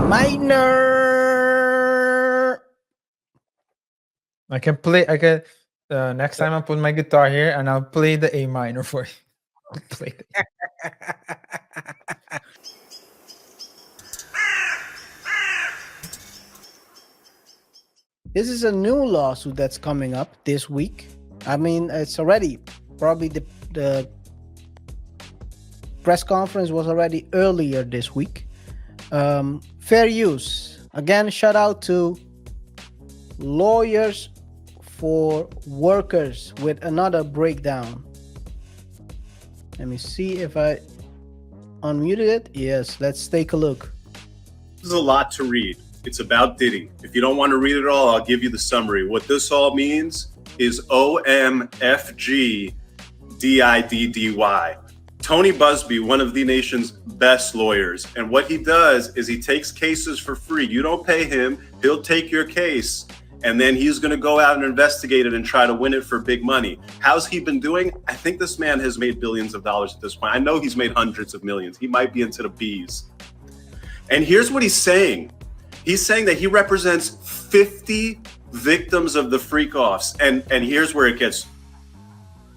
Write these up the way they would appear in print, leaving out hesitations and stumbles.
minor. I can next time I'll put my guitar here and I'll play the A minor for you. I'll play it. This is a new lawsuit that's coming up this week. I mean, it's already probably the press conference was already earlier this week. Fair use. Again, shout out to Lawyers for Workers with another breakdown. Let me see if I unmuted it. Yes, let's take a look. This is a lot to read. It's about Diddy. If you don't want to read it all, I'll give you the summary. What this all means is OMFGDIDDY. Tony Busby, one of the nation's best lawyers. And what he does is he takes cases for free. You don't pay him, he'll take your case, and then he's going to go out and investigate it and try to win it for big money. How's he been doing? I think this man has made billions of dollars at this point. I know he's made hundreds of millions. He might be into the bees. And here's what he's saying. He's saying that he represents 50 victims of the freak-offs. And here's where it gets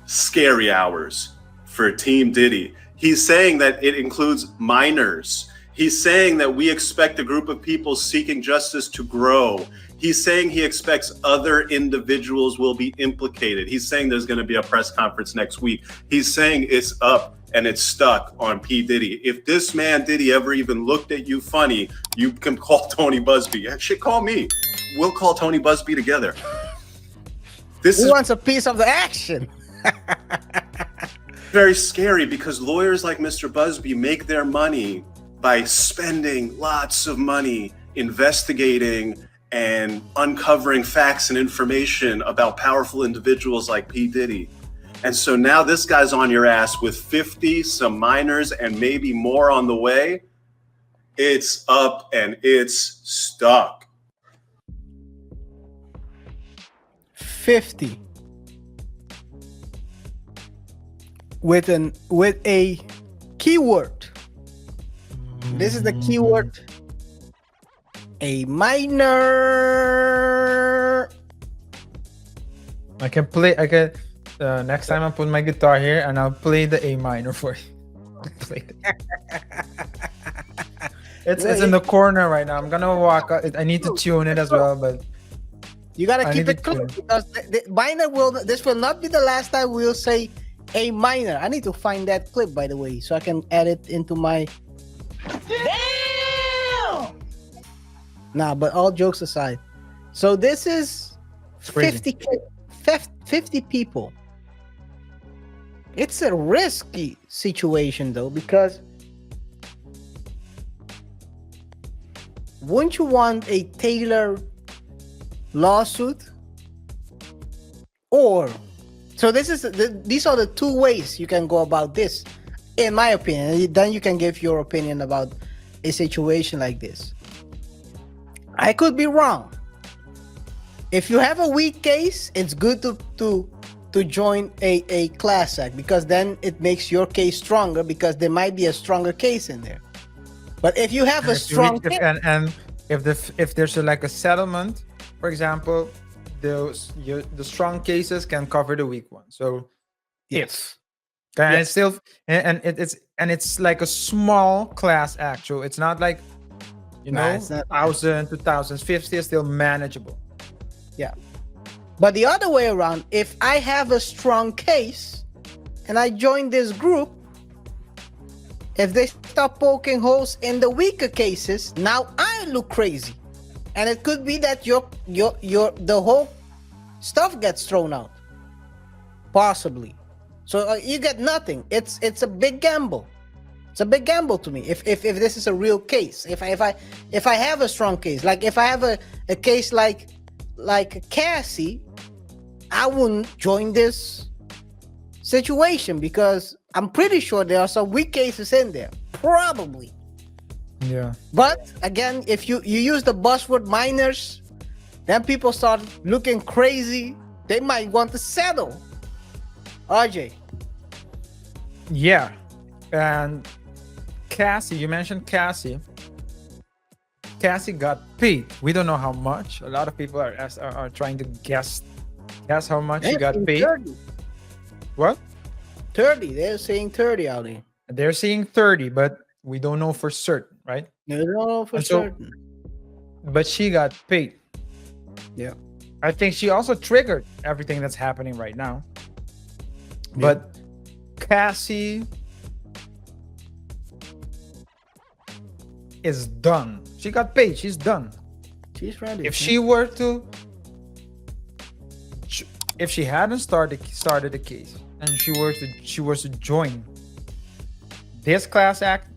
scary hours for Team Diddy. He's saying that it includes minors. He's saying that we expect a group of people seeking justice to grow. He's saying he expects other individuals will be implicated. He's saying there's going to be a press conference next week. He's saying it's up and it's stuck on P. Diddy. If this man Diddy ever even looked at you funny, you can call Tony Busby. Shit, call me. We'll call Tony Busby together. Who wants a piece of the action? Very scary because lawyers like Mr. Busby make their money by spending lots of money investigating and uncovering facts and information about powerful individuals like P. Diddy. And so now this guy's on your ass with 50, some minors, and maybe more on the way. It's up and it's stuck. 50. With a keyword. This is the keyword. A minor. Next time I'll put my guitar here and I'll play the A minor for you. I'll play it. It's in the corner right now. I'm gonna walk out. I need to tune it as well, but you gotta keep it clean because the minor this will not be the last time we'll say A minor. I need to find that clip, by the way, so I can add it into my. Damn! Nah, but all jokes aside, so this is 50 people. It's a risky situation though, because wouldn't you want a tailored lawsuit? Or so these are the two ways you can go about this, in my opinion. Then you can give your opinion about a situation like this. I could be wrong. If you have a weak case, it's good to join a class act, because then it makes your case stronger, because there might be a stronger case in there. But if you have a strong case, and if there's a settlement, for example, the strong cases can cover the weak ones. So yes. And it's still it's like a small class act. So it's not like 1,000, 2,000, 50 is still manageable. Yeah. But the other way around, if I have a strong case and I join this group, if they start poking holes in the weaker cases, now I look crazy. And it could be that the whole stuff gets thrown out. Possibly. So you get nothing. It's a big gamble. It's a big gamble to me. If this is a real case, if I have a strong case, like if I have a case like Cassie, I wouldn't join this situation, because I'm pretty sure there are some weak cases in there. Probably. Yeah. But again, if you use the buzzword minors, then people start looking crazy. They might want to settle. RJ. Yeah. And Cassie, you mentioned Cassie. Cassie got paid. We don't know how much. A lot of people are trying to guess how much she They're got saying paid. 30. What? 30. They're saying 30 out here. They're saying 30, but we don't know for certain, right? They don't know for And so- certain. But she got paid. Yeah. I think she also triggered everything that's happening right now. But Cassie is done. She got paid. She's done. She's ready. If she were to, if she hadn't started the case and she was to join this class action,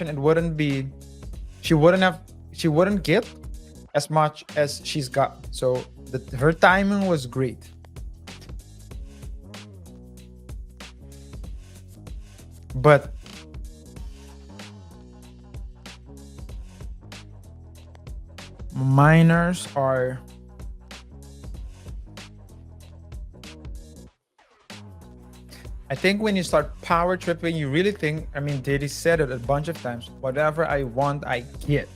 it wouldn't be. She wouldn't get as much as she's got. So her timing was great. But minors are I think when you start power tripping, you really think, I mean, Diddy said it a bunch of times, whatever I want, I get.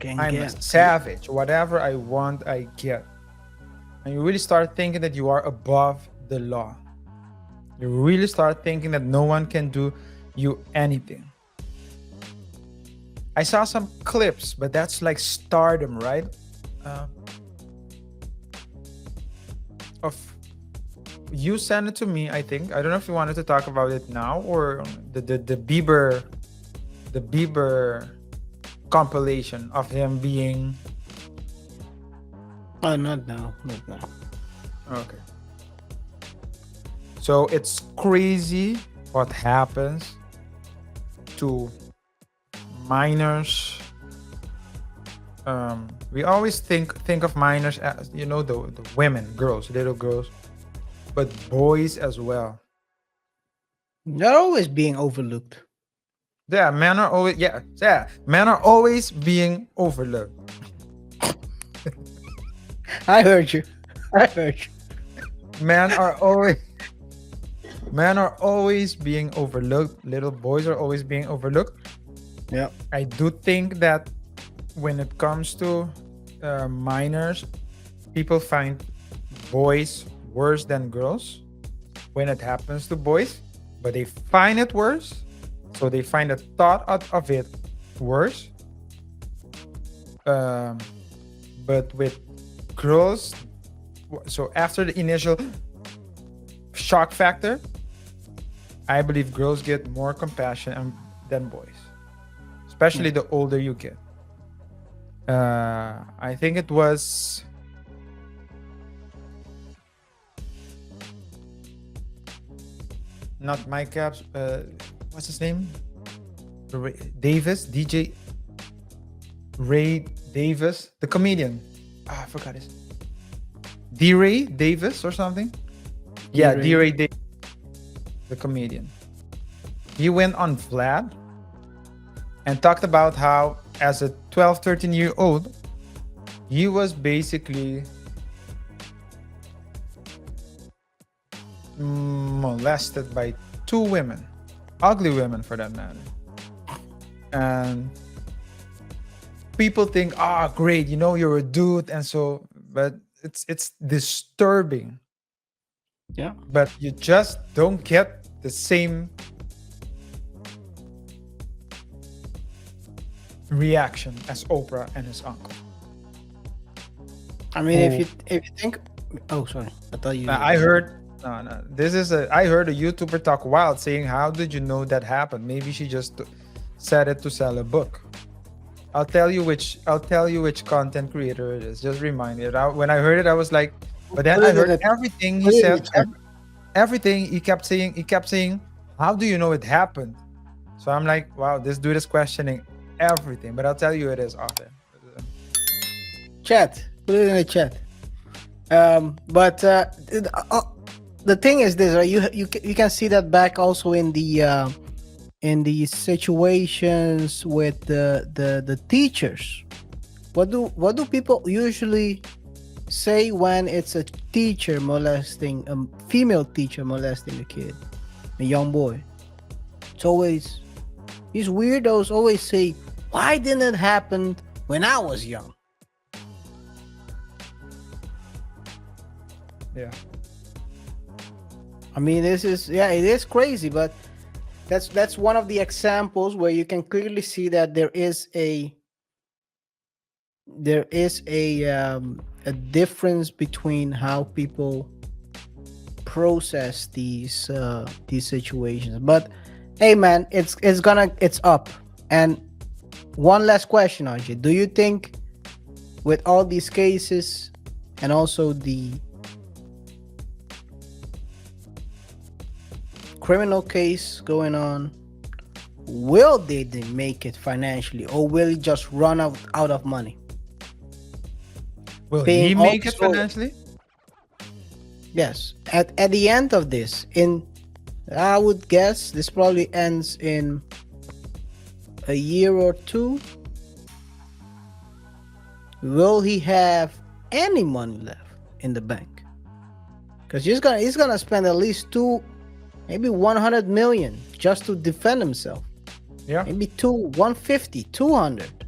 I'm a savage. Whatever I want, I get. And you really start thinking that you are above the law. You really start thinking that no one can do you anything. I saw some clips, but that's like stardom, right? Of you sent it to me, I think. I don't know if you wanted to talk about it now or the Bieber compilation of him being. Oh, not now. Not now. Okay. So it's crazy what happens to minors. We always think of minors as, you know, the women, girls, little girls, but boys as well. They're always being overlooked. Yeah, men are always men are always being overlooked. I heard you. Men are always being overlooked. Little boys are always being overlooked. Yeah. I do think that when it comes to minors, people find boys worse than girls when it happens to boys, but they find it worse. So they find the thought of it worse. But with girls, so after the initial shock factor, I believe girls get more compassion than boys, especially the older you get. I think it was not Mike Caps. What's his name? DJ Ray Davis, the comedian. I forgot his. D-Ray Davis or something. Yeah, D-Ray Davis, the comedian. He went on Vlad and talked about how as a 12, 13-year-old, he was basically molested by two women, ugly women for that matter. And people think, great, you know, you're a dude, and so, but it's disturbing. Yeah. But you just don't get the same reaction as Oprah and his uncle. I mean, if you think, oh, sorry, I thought you. I heard. No. I heard a YouTuber talk wild, saying, "How did you know that happened? Maybe she just said it to sell a book." I'll tell you which content creator it is. Just remind me. When I heard it, I was like, but then I heard everything he said. Everything he kept saying. How do you know it happened? So I'm like, wow, this dude is questioning everything. But I'll tell you, it is off there. Chat. Put it in the chat. The thing is this, right? You can see that back also in the situations with the teachers. What do people usually say when it's a teacher molesting a female teacher molesting a kid, a young boy? It's always, these weirdos always say, Why didn't it happen when I was young? Yeah. I mean, it is crazy, but that's one of the examples where you can clearly see that there is a difference between how people process these situations. But hey, man, it's up. And one last question, Anji. Do you think with all these cases and also the criminal case going on, will they make it financially, or will he just run out of money? Will Paying he make it also- financially? Yes. At the end of this, I would guess this probably ends in a year or two. Will he have any money left in the bank? Because he's gonna spend at least maybe 100 million just to defend himself. Yeah. Maybe 150, 200.